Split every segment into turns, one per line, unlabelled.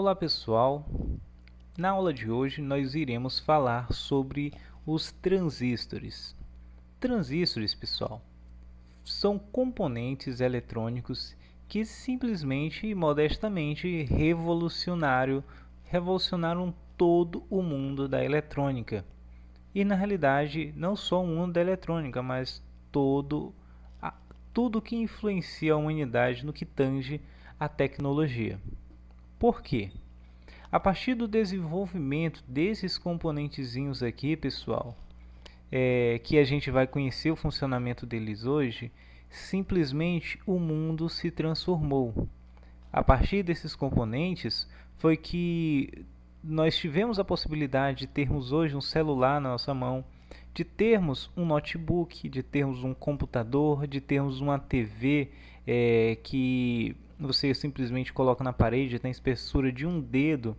Olá pessoal, na aula de hoje nós iremos falar sobre os transistores. Transistores, pessoal, são componentes eletrônicos que simplesmente e modestamente revolucionaram todo o mundo da eletrônica. E na realidade não só o mundo da eletrônica, mas tudo que influencia a humanidade no que tange a tecnologia. Por quê? A partir do desenvolvimento desses componentezinhos aqui, pessoal, que a gente vai conhecer o funcionamento deles hoje, simplesmente o mundo se transformou. A partir desses componentes foi que nós tivemos a possibilidade de termos hoje um celular na nossa mão, de termos um notebook, de termos um computador, de termos uma TV que você simplesmente coloca na parede, tem espessura de um dedo.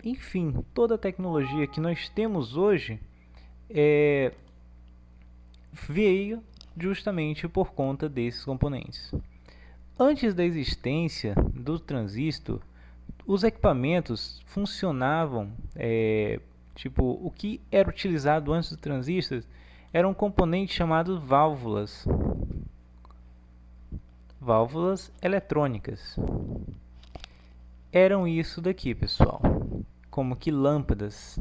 Enfim, toda a tecnologia que nós temos hoje veio justamente por conta desses componentes. Antes da existência do transistor, os equipamentos funcionavam, o que era utilizado antes do transistor era um componente chamado válvulas eletrônicas. Eram isso daqui, pessoal, como que lâmpadas.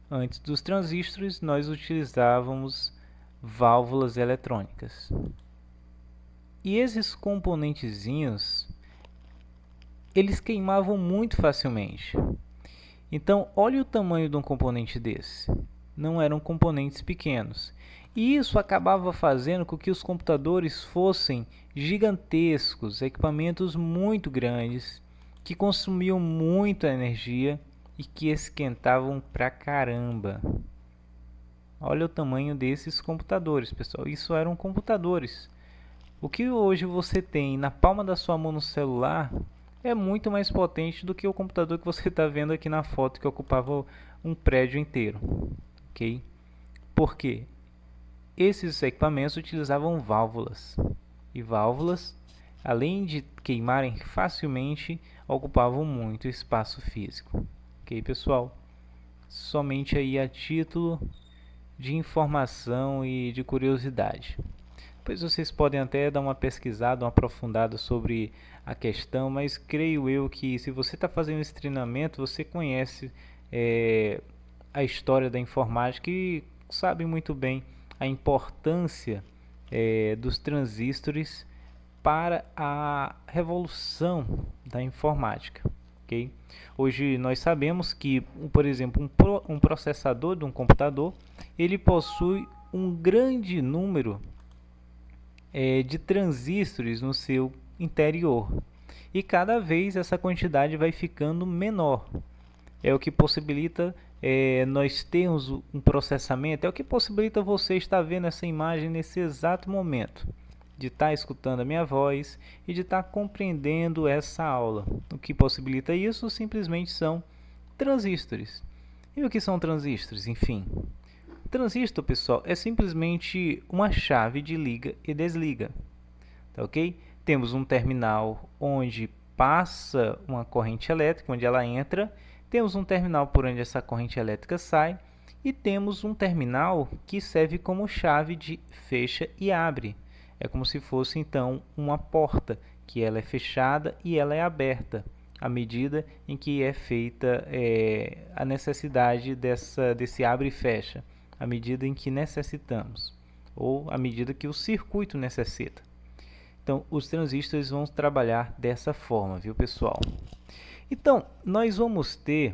Antes dos transistores, nós utilizávamos válvulas eletrônicas. E esses componentezinhos, eles queimavam muito facilmente. Então, olha o tamanho de um componente desse. Não eram componentes pequenos. E isso acabava fazendo com que os computadores fossem gigantescos, equipamentos muito grandes, que consumiam muita energia e que esquentavam pra caramba. Olha o tamanho desses computadores, pessoal. Isso eram computadores. O que hoje você tem na palma da sua mão no celular é muito mais potente do que o computador que você está vendo aqui na foto, que ocupava um prédio inteiro. Ok? Por quê? Esses equipamentos utilizavam válvulas. E válvulas, além de queimarem facilmente, ocupavam muito espaço físico. Ok, pessoal? Somente aí a título de informação e de curiosidade. Depois vocês podem até dar uma pesquisada, uma aprofundada sobre a questão, mas creio eu que se você está fazendo esse treinamento, você conhece a história da informática e sabe muito bem a importância dos transistores para a revolução da informática. Okay? Hoje nós sabemos que, por exemplo, um processador de um computador, ele possui um grande número de transistores no seu interior, e cada vez essa quantidade vai ficando menor. É o que possibilita nós termos um processamento, é o que possibilita você estar vendo essa imagem nesse exato momento, de estar escutando a minha voz e de estar compreendendo essa aula. O que possibilita isso simplesmente são transistores. E o que são transistores? Enfim, transistor, pessoal, é simplesmente uma chave de liga e desliga. Tá, ok? Temos um terminal onde passa uma corrente elétrica, onde ela entra. Temos um terminal por onde essa corrente elétrica sai. E temos um terminal que serve como chave de fecha e abre. É como se fosse, então, uma porta, que ela é fechada e ela é aberta, à medida em que é feita a necessidade desse abre e fecha, à medida em que necessitamos, ou à medida que o circuito necessita. Então, os transistores vão trabalhar dessa forma, viu, pessoal? Então, nós vamos ter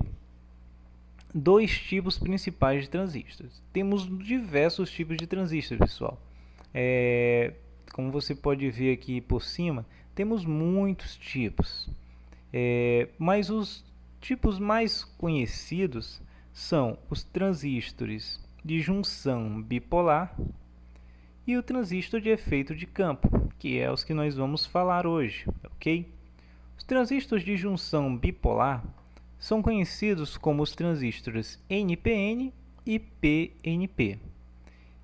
dois tipos principais de transistores. Temos diversos tipos de transistores, pessoal. Como você pode ver aqui por cima, temos muitos tipos. Mas os tipos mais conhecidos são os transistores de junção bipolar e o transistor de efeito de campo, que é os que nós vamos falar hoje, ok? Os transistores de junção bipolar são conhecidos como os transistores NPN e PNP.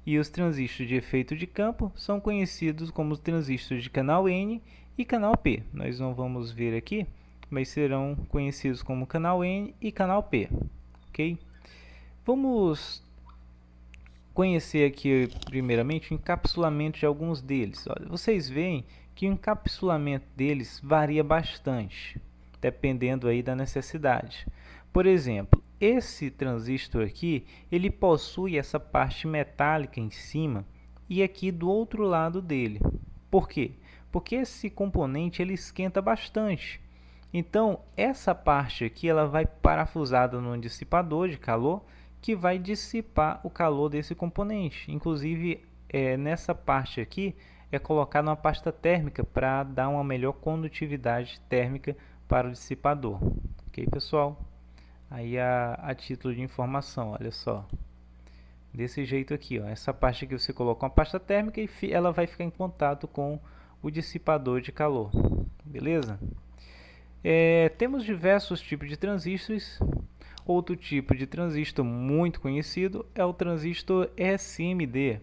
E os transistores de efeito de campo são conhecidos como os transistores de canal N e canal P. Nós não vamos ver aqui, mas serão conhecidos como canal N e canal P. Ok? Vamos conhecer aqui primeiramente o encapsulamento de alguns deles. Olha, vocês veem que o encapsulamento deles varia bastante, dependendo aí da necessidade. Por exemplo, esse transistor aqui, ele possui essa parte metálica em cima e aqui do outro lado dele. Por quê? Porque esse componente ele esquenta bastante. Então, essa parte aqui ela vai parafusada num dissipador de calor que vai dissipar o calor desse componente. Inclusive, nessa parte aqui é colocada uma pasta térmica para dar uma melhor condutividade térmica para o dissipador. Ok, pessoal? Aí a título de informação, olha só. Desse jeito aqui, ó, essa parte aqui você coloca uma pasta térmica e ela vai ficar em contato com o dissipador de calor. Beleza? Temos diversos tipos de transistores. Outro tipo de transistor muito conhecido é o transistor SMD,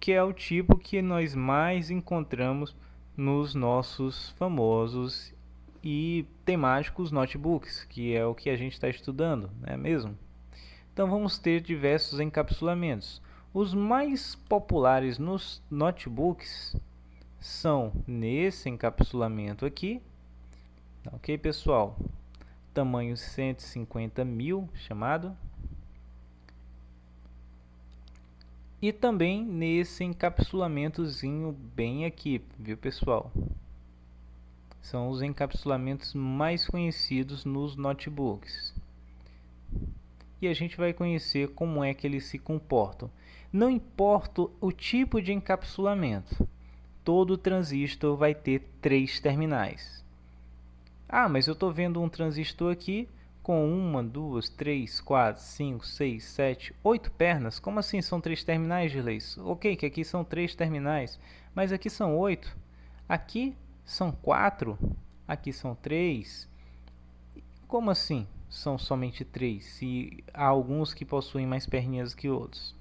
que é o tipo que nós mais encontramos nos nossos famosos e temáticos notebooks, que é o que a gente está estudando, não é mesmo? Então vamos ter diversos encapsulamentos. Os mais populares nos notebooks são nesse encapsulamento aqui, ok, pessoal? Tamanho 150.000 chamado, e também nesse encapsulamentozinho bem aqui, viu, pessoal? São os encapsulamentos mais conhecidos nos notebooks. E a gente vai conhecer como é que eles se comportam. Não importa o tipo de encapsulamento, todo transistor vai ter 3 terminais. Ah, mas eu estou vendo um transistor aqui com 1, 2, 3, 4, 5, 6, 7, 8 pernas. Como assim são 3 terminais, Girlei? Ok, que aqui são 3 terminais, mas aqui são 8. Aqui são 4, aqui são 3. Como assim são somente 3, se há alguns que possuem mais perninhas que outros?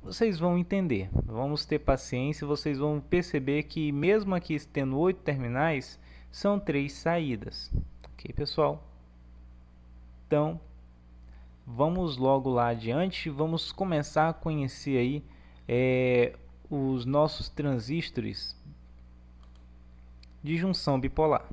Vocês vão entender, vamos ter paciência, vocês vão perceber que mesmo aqui tendo 8 terminais, são 3 saídas. Ok, pessoal? Então, vamos logo lá adiante, vamos começar a conhecer aí os nossos transistores de junção bipolar,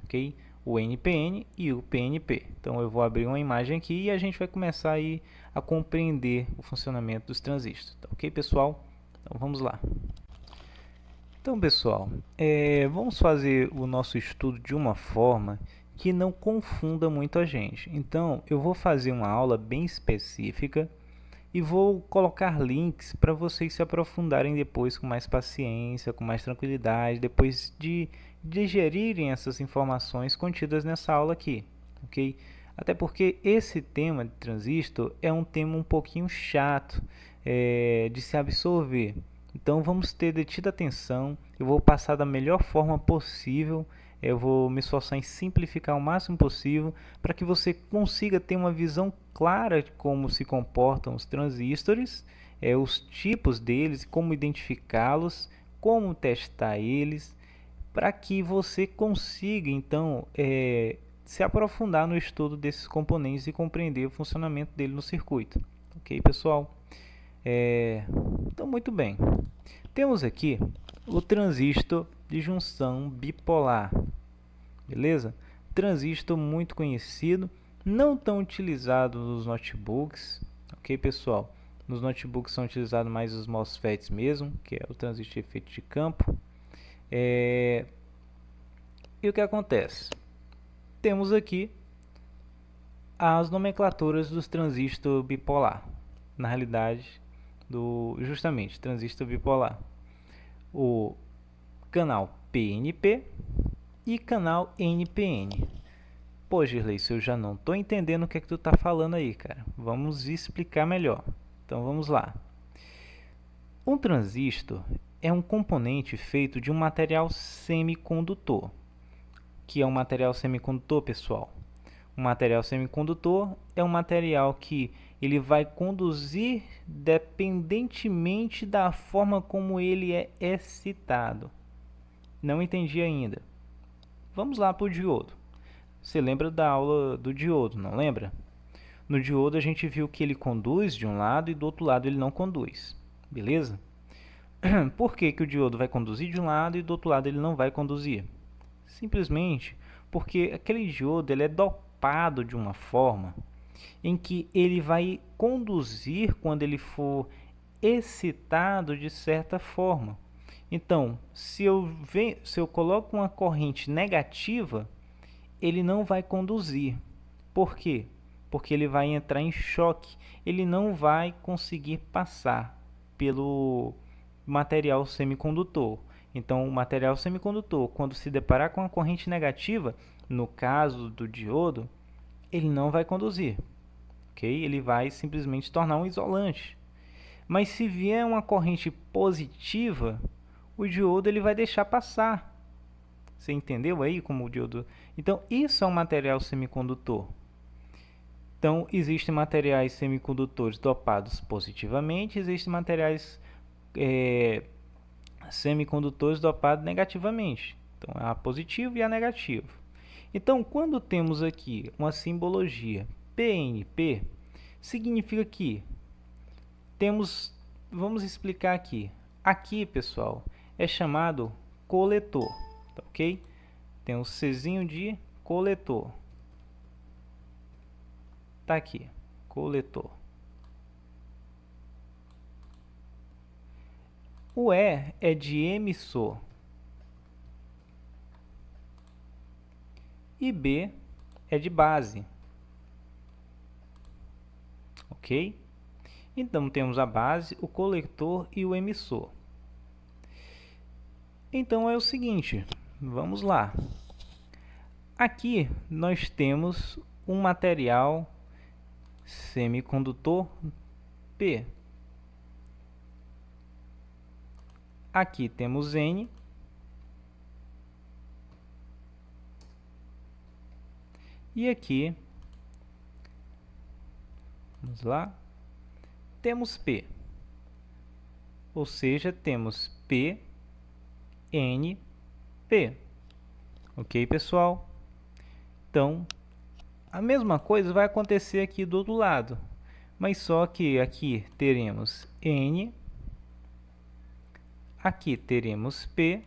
ok? O NPN e o PNP. Então eu vou abrir uma imagem aqui e a gente vai começar aí a compreender o funcionamento dos transistores, tá, ok, pessoal? Então vamos lá. Então, pessoal, vamos fazer o nosso estudo de uma forma que não confunda muito a gente. Então eu vou fazer uma aula bem específica e vou colocar links para vocês se aprofundarem depois com mais paciência, com mais tranquilidade, depois de digerirem essas informações contidas nessa aula aqui, ok? Até porque esse tema de transistor é um tema um pouquinho chato de se absorver. Então vamos ter detida atenção, eu vou passar da melhor forma possível, eu vou me esforçar em simplificar o máximo possível para que você consiga ter uma visão clara de como se comportam os transistores, os tipos deles, como identificá-los, como testar eles, para que você consiga então se aprofundar no estudo desses componentes e compreender o funcionamento dele no circuito. Ok, pessoal? Então, muito bem. Temos aqui o transistor de junção bipolar, beleza? Transistor muito conhecido, não tão utilizado nos notebooks, ok, pessoal? Nos notebooks são utilizados mais os MOSFETs mesmo, que é o transistor de efeito de campo. E o que acontece? Temos aqui as nomenclaturas dos transistores bipolar. Na realidade, justamente transistor bipolar. O canal PNP e canal NPN. Pô, Girlei, eu já não estou entendendo o que é que tu está falando aí, cara. Vamos explicar melhor. Então vamos lá. Um transistor é um componente feito de um material semicondutor. Que é um material semicondutor, pessoal? Um material semicondutor é um material que ele vai conduzir dependentemente da forma como ele é excitado. Não entendi ainda. Vamos lá para o diodo. Você lembra da aula do diodo, não lembra? No diodo a gente viu que ele conduz de um lado e do outro lado ele não conduz. Beleza? Por que o diodo vai conduzir de um lado e do outro lado ele não vai conduzir? Simplesmente porque aquele diodo ele é dopado de uma forma em que ele vai conduzir quando ele for excitado de certa forma. Então, se eu coloco uma corrente negativa, ele não vai conduzir. Por quê? Porque ele vai entrar em choque. Ele não vai conseguir passar pelo material semicondutor. Então, o material semicondutor, quando se deparar com a corrente negativa, no caso do diodo, ele não vai conduzir. Okay? Ele vai simplesmente tornar um isolante. Mas se vier uma corrente positiva, o diodo ele vai deixar passar. Você entendeu aí como o diodo? Então, isso é um material semicondutor. Então, existem materiais semicondutores dopados positivamente, existem materiais semicondutores dopados negativamente. Então, há positivo e há negativo. Então, quando temos aqui uma simbologia PNP, significa que temos, vamos explicar aqui. Aqui, pessoal, é chamado coletor, tá ok? Tem um Czinho de coletor. Tá aqui, coletor. O E é de emissor. E B é de base. Ok? Então, temos a base, o coletor e o emissor. Então, é o seguinte, vamos lá. Aqui, nós temos um material semicondutor P. Aqui temos N. E aqui, vamos lá, temos P. Ou seja, temos P, N, P. Ok, pessoal? Então, a mesma coisa vai acontecer aqui do outro lado. Mas só que aqui teremos N, aqui teremos P,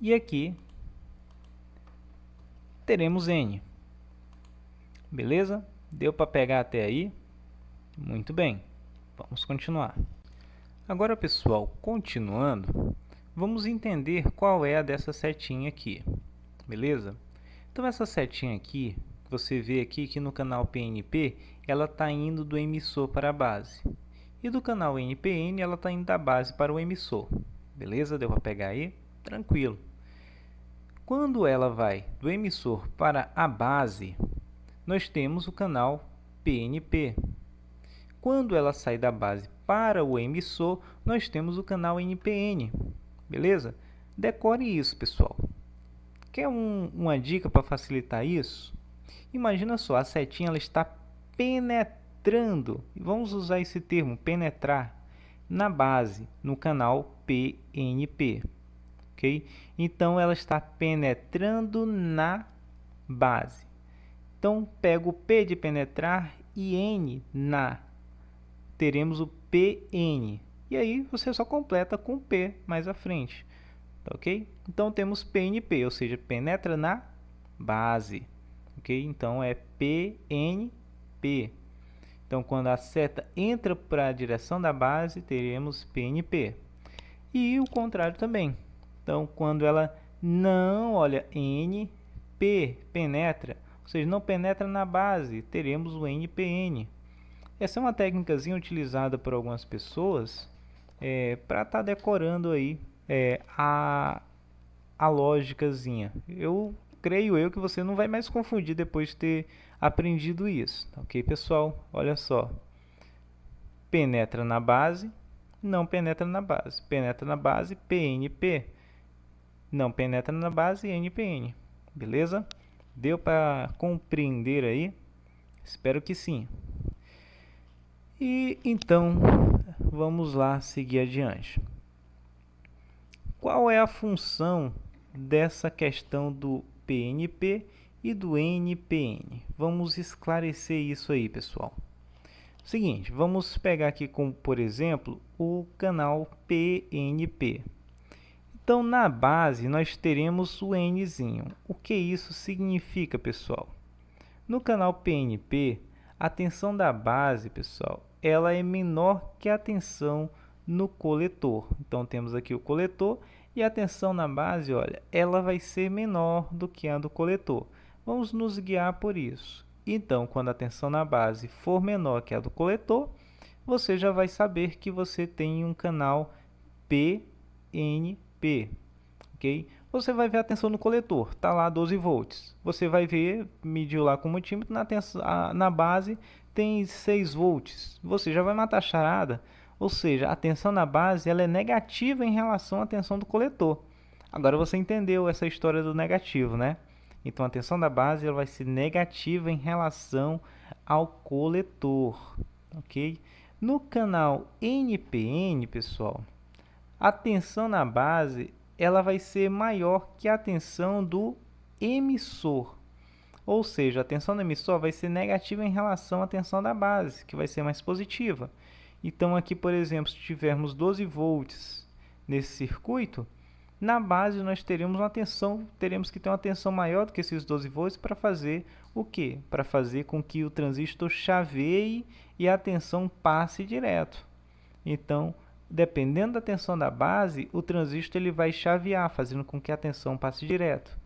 e aqui teremos N. Beleza? Deu para pegar até aí? Muito bem. Vamos continuar. Agora, pessoal, continuando, vamos entender qual é a dessa setinha aqui. Beleza? Então, essa setinha aqui, você vê aqui que no canal PNP, ela está indo do emissor para a base. E do canal NPN, ela está indo da base para o emissor. Beleza? Deu para pegar aí? Tranquilo. Quando ela vai do emissor para a base, nós temos o canal PNP. Quando ela sai da base para o emissor, nós temos o canal NPN. Beleza? Decore isso, pessoal. Quer uma dica para facilitar isso? Imagina só, a setinha ela está penetrando, vamos usar esse termo, penetrar, na base, no canal PNP. Okay? Então, ela está penetrando na base. Então, pego o P de penetrar e N na. Teremos o PN. E aí, você só completa com P mais à frente. Tá ok? Então, temos PNP, ou seja, penetra na base. Ok? Então, é PNP. Então, quando a seta entra para a direção da base, teremos PNP. E o contrário também. Então, quando ela não, olha, NP, penetra, ou seja, não penetra na base, teremos o NPN. Essa é uma técnicazinha utilizada por algumas pessoas para estar decorando aí a lógicazinha. Eu creio que você não vai mais confundir depois de ter aprendido isso. Ok, pessoal? Olha só. Penetra na base, não penetra na base. Penetra na base, PNP. Não penetra na base, NPN. Beleza? Deu para compreender aí? Espero que sim. E então, vamos lá seguir adiante. Qual é a função dessa questão do PNP e do NPN? Vamos esclarecer isso aí, pessoal. Seguinte, vamos pegar aqui como, por exemplo, o canal PNP. Então, na base, nós teremos o Nzinho. O que isso significa, pessoal? No canal PNP, a tensão da base, pessoal, ela é menor que a tensão no coletor. Então, temos aqui o coletor e a tensão na base, olha, ela vai ser menor do que a do coletor. Vamos nos guiar por isso. Então, quando a tensão na base for menor que a do coletor, você já vai saber que você tem um canal PNP, ok? Você vai ver a tensão no coletor, está lá 12 volts. Você vai ver, mediu lá com o multímetro, na base tem 6 volts. Você já vai matar a charada, ou seja, a tensão na base ela é negativa em relação à tensão do coletor. Agora você entendeu essa história do negativo, né? Então a tensão da base ela vai ser negativa em relação ao coletor, ok? No canal NPN, pessoal, a tensão na base ela vai ser maior que a tensão do emissor. Ou seja, a tensão do emissor vai ser negativa em relação à tensão da base, que vai ser mais positiva. Então aqui, por exemplo, se tivermos 12 volts nesse circuito, na base nós teremos que ter uma tensão maior do que esses 12 volts para fazer o quê? Para fazer com que o transistor chaveie e a tensão passe direto. Então, dependendo da tensão da base, o transistor ele vai chavear, fazendo com que a tensão passe direto.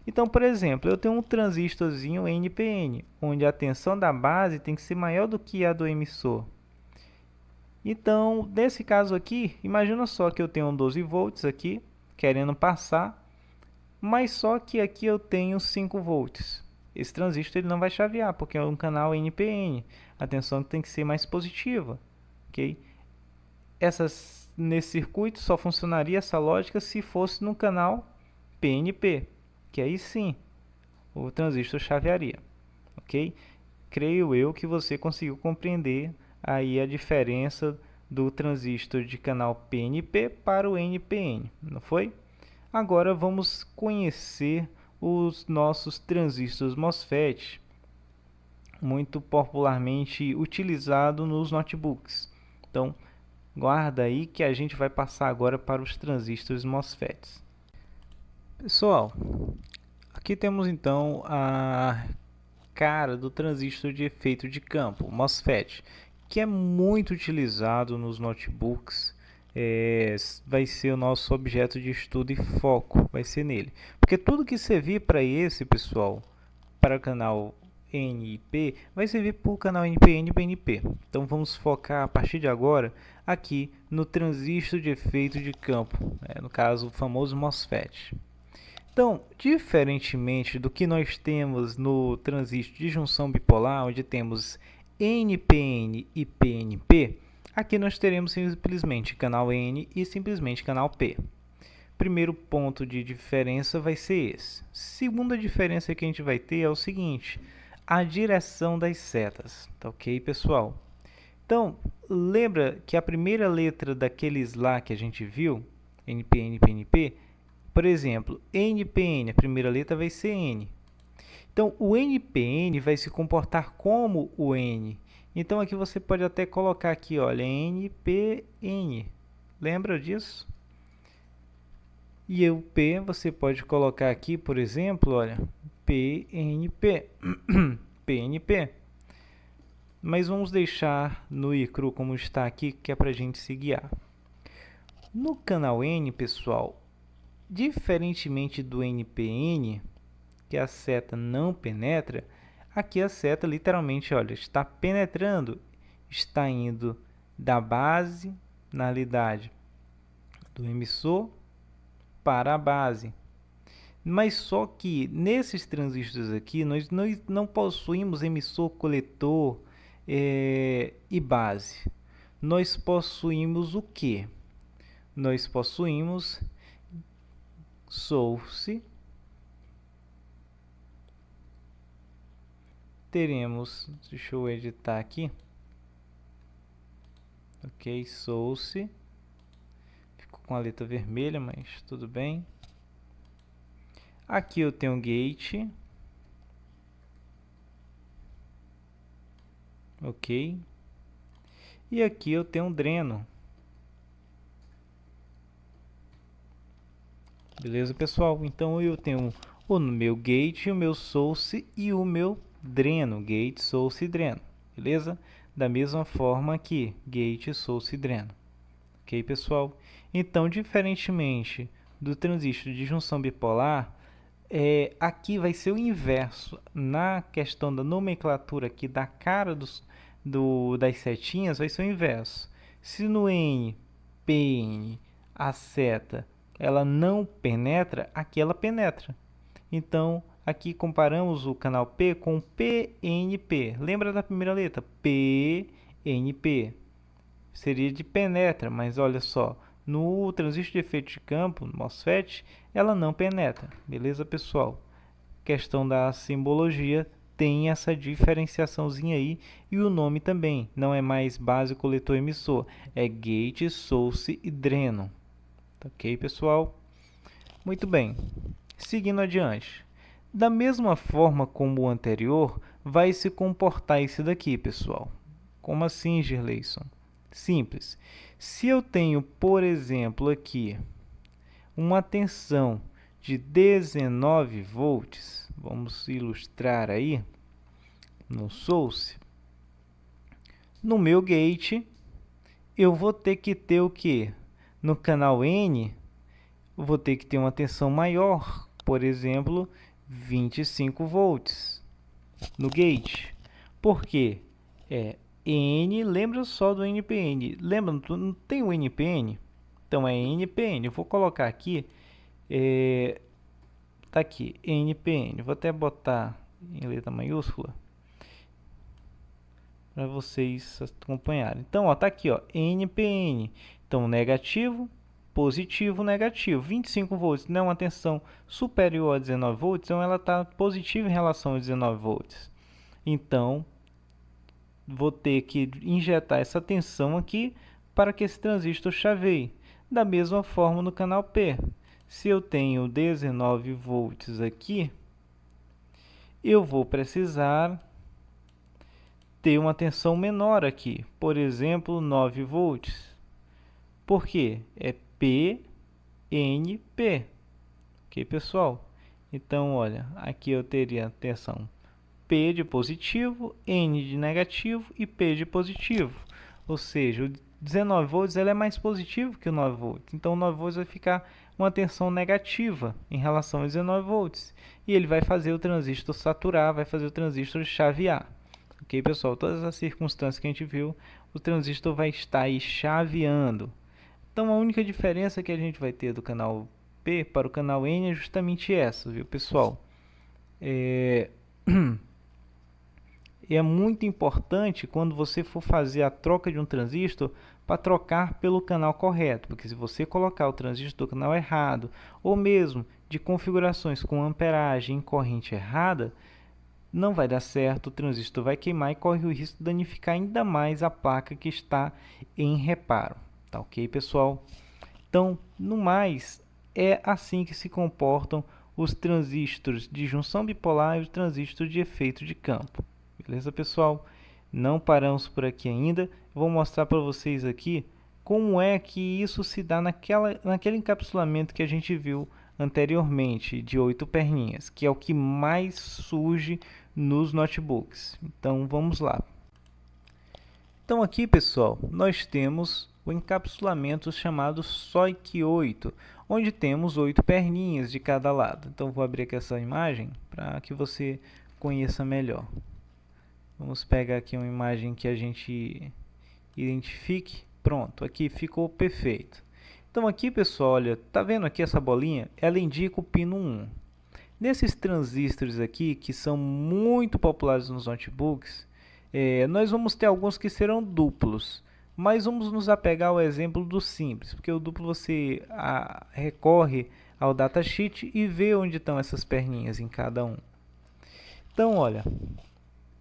Então, por exemplo, eu tenho um transistorzinho NPN, onde a tensão da base tem que ser maior do que a do emissor. Então, nesse caso aqui, imagina só que eu tenho 12 volts aqui, querendo passar, mas só que aqui eu tenho 5 volts. Esse transistor ele não vai chavear, porque é um canal NPN. A tensão tem que ser mais positiva, ok? Nesse circuito só funcionaria essa lógica se fosse no canal PNP, que aí sim o transistor chavearia, ok? Creio eu que você conseguiu compreender aí a diferença do transistor de canal PNP para o NPN, não foi? Agora vamos conhecer os nossos transistores MOSFET, muito popularmente utilizado nos notebooks. Então, guarda aí que a gente vai passar agora para os transistores MOSFETs. Pessoal, aqui temos então a cara do transistor de efeito de campo, MOSFET, que é muito utilizado nos notebooks. Vai ser o nosso objeto de estudo e foco, vai ser nele. Porque tudo que servir para esse, pessoal, para o canal N e P, vai servir para o canal NPN e PNP. Então vamos focar a partir de agora aqui no transistor de efeito de campo, no caso o famoso MOSFET. Então, diferentemente do que nós temos no transistor de junção bipolar, onde temos NPN e PNP, aqui nós teremos simplesmente canal N e simplesmente canal P. Primeiro ponto de diferença vai ser esse. Segunda diferença que a gente vai ter é o seguinte: a direção das setas. Tá ok, pessoal? Então, lembra que a primeira letra daqueles lá que a gente viu, NPN e PNP, por exemplo, NPN, a primeira letra vai ser N. Então, o NPN vai se comportar como o N. Então, aqui você pode até colocar aqui, olha, NPN. Lembra disso? E o P você pode colocar aqui, por exemplo, olha, PNP. PNP. Mas vamos deixar no ICRU como está aqui, que é para a gente se guiar. No canal N, pessoal, diferentemente do NPN, que a seta não penetra, aqui a seta literalmente, olha, está penetrando, está indo da base, na realidade, do emissor para a base. Mas só que nesses transistores aqui, nós não possuímos emissor, coletor e base. Nós possuímos o que? Nós possuímos source, teremos, deixa eu editar aqui, ok, source, ficou com a letra vermelha, mas tudo bem. Aqui eu tenho gate, ok, e aqui eu tenho um dreno. Beleza, pessoal? Então eu tenho o meu gate, o meu source e o meu dreno, gate, source e dreno, beleza? Da mesma forma aqui, gate, source e dreno. Ok, pessoal? Então, diferentemente do transistor de junção bipolar, aqui vai ser o inverso. Na questão da nomenclatura aqui da cara das setinhas, vai ser o inverso. Se no N, PN, a seta ela não penetra, aqui ela penetra. Então, aqui comparamos o canal P com PNP. Lembra da primeira letra? PNP. Seria de penetra, mas olha só, no transistor de efeito de campo, no MOSFET, ela não penetra. Beleza, pessoal? Questão da simbologia tem essa diferenciaçãozinha aí, e o nome também não é mais base, coletor, emissor, é gate, source e dreno. Ok, pessoal? Muito bem. Seguindo adiante. Da mesma forma como o anterior, vai se comportar esse daqui, pessoal. Como assim, Gerleison? Simples. Se eu tenho, por exemplo, aqui uma tensão de 19 volts, vamos ilustrar aí no source, no meu gate, eu vou ter que ter o quê? No canal N, vou ter que ter uma tensão maior, por exemplo, 25 volts no gate. Por quê? N, lembra só do NPN. Lembra, não tem o NPN? Então é NPN. Eu vou colocar aqui, tá aqui, NPN. Vou até botar em letra maiúscula para vocês acompanharem. Então, ó, tá aqui, ó, NPN. Então, negativo, positivo, negativo. 25 volts não é uma tensão superior a 19 volts, então ela está positiva em relação a 19 volts. Então, vou ter que injetar essa tensão aqui para que esse transistor chaveie. Da mesma forma no canal P. Se eu tenho 19 volts aqui, eu vou precisar ter uma tensão menor aqui. Por exemplo, 9 volts. Por quê? É PNP. Ok, pessoal? Então, olha, aqui eu teria tensão P de positivo, N de negativo e P de positivo. Ou seja, o 19 volts ele é mais positivo que o 9 volts. Então, o 9 volts vai ficar uma tensão negativa em relação a 19 volts. E ele vai fazer o transistor saturar, vai fazer o transistor chavear. Ok, pessoal? Todas as circunstâncias que a gente viu, o transistor vai estar aí chaveando. Então, a única diferença que a gente vai ter do canal P para o canal N é justamente essa, viu, pessoal? É muito importante quando você for fazer a troca de um transistor para trocar pelo canal correto, porque se você colocar o transistor do canal errado, ou mesmo de configurações com amperagem em corrente errada, não vai dar certo, o transistor vai queimar e corre o risco de danificar ainda mais a placa que está em reparo. Tá ok, pessoal? Então, no mais, é assim que se comportam os transistores de junção bipolar e os transistores de efeito de campo. Beleza, pessoal? Não paramos por aqui ainda. Vou mostrar para vocês aqui como é que isso se dá naquele encapsulamento que a gente viu anteriormente, de 8 perninhas, que é o que mais surge nos notebooks. Então, vamos lá. Então, aqui, pessoal, nós temos o encapsulamento chamado SOIC 8, onde temos 8 perninhas de cada lado. Então, vou abrir aqui essa imagem para que você conheça melhor. Vamos pegar aqui uma imagem que a gente identifique. Pronto, aqui ficou perfeito. Então aqui, pessoal, olha, tá vendo aqui essa bolinha? Ela indica o pino 1. Nesses transistores aqui, que são muito populares nos notebooks, nós vamos ter alguns que serão duplos. Mas vamos nos apegar ao exemplo do simples, porque o duplo você recorre ao datasheet e vê onde estão essas perninhas em cada um. Então, olha,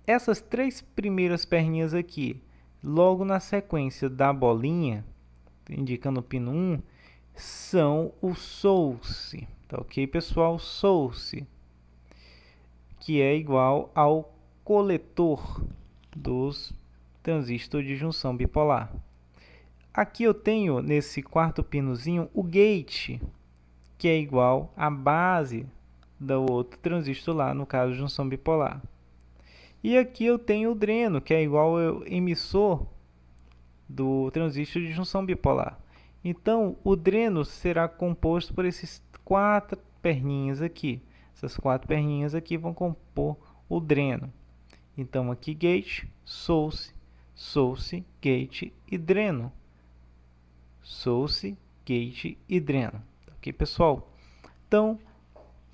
essas 3 primeiras perninhas aqui, logo na sequência da bolinha, indicando o pino 1, são o source, tá ok, pessoal? Source, que é igual ao coletor dos transistores de junção bipolar. Aqui eu tenho, nesse quarto pinozinho, o gate, que é igual à base do outro transistor lá, no caso, junção bipolar. E aqui eu tenho o dreno, que é igual ao emissor do transistor de junção bipolar. Então, o dreno será composto por esses 4 perninhas aqui. Essas 4 perninhas aqui vão compor o dreno. Então, aqui gate, source, source, gate e dreno. Source, gate e dreno. Ok, pessoal? Então,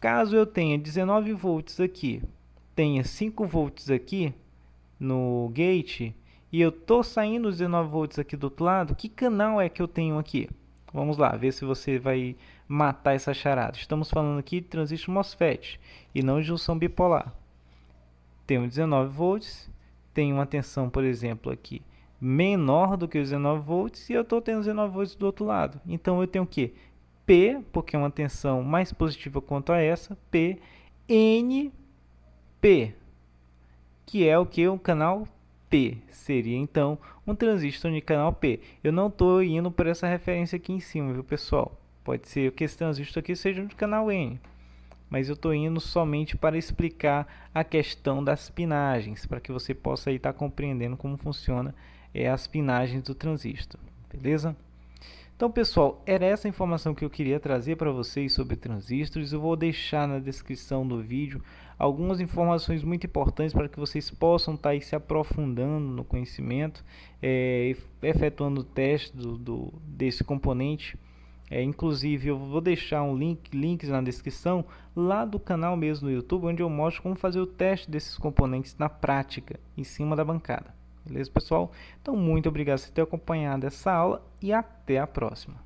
caso eu tenha 19 volts aqui, tenha 5 volts aqui no gate, e eu estou saindo os 19 volts aqui do outro lado, que canal é que eu tenho aqui? Vamos lá, ver se você vai matar essa charada. Estamos falando aqui de transistor MOSFET e não de junção bipolar. Tenho 19 volts, tenho uma tensão, por exemplo, aqui menor do que os 19 volts e eu estou tendo 19 volts do outro lado. Então eu tenho o que? P, porque é uma tensão mais positiva quanto a essa, P, N, P, que é o que? O canal P. Seria então um transistor de canal P. Eu não estou indo por essa referência aqui em cima, viu, pessoal? Pode ser que esse transistor aqui seja de canal N, mas eu estou indo somente para explicar a questão das pinagens, para que você possa estar compreendendo como funciona as pinagens do transistor, beleza? Então, pessoal, era essa informação que eu queria trazer para vocês sobre transistores. Eu vou deixar na descrição do vídeo algumas informações muito importantes para que vocês possam estar aí se aprofundando no conhecimento, efetuando o teste desse componente. Inclusive, eu vou deixar links na descrição lá do canal mesmo no YouTube, onde eu mostro como fazer o teste desses componentes na prática, em cima da bancada. Beleza, pessoal? Então, muito obrigado por ter acompanhado essa aula e até a próxima.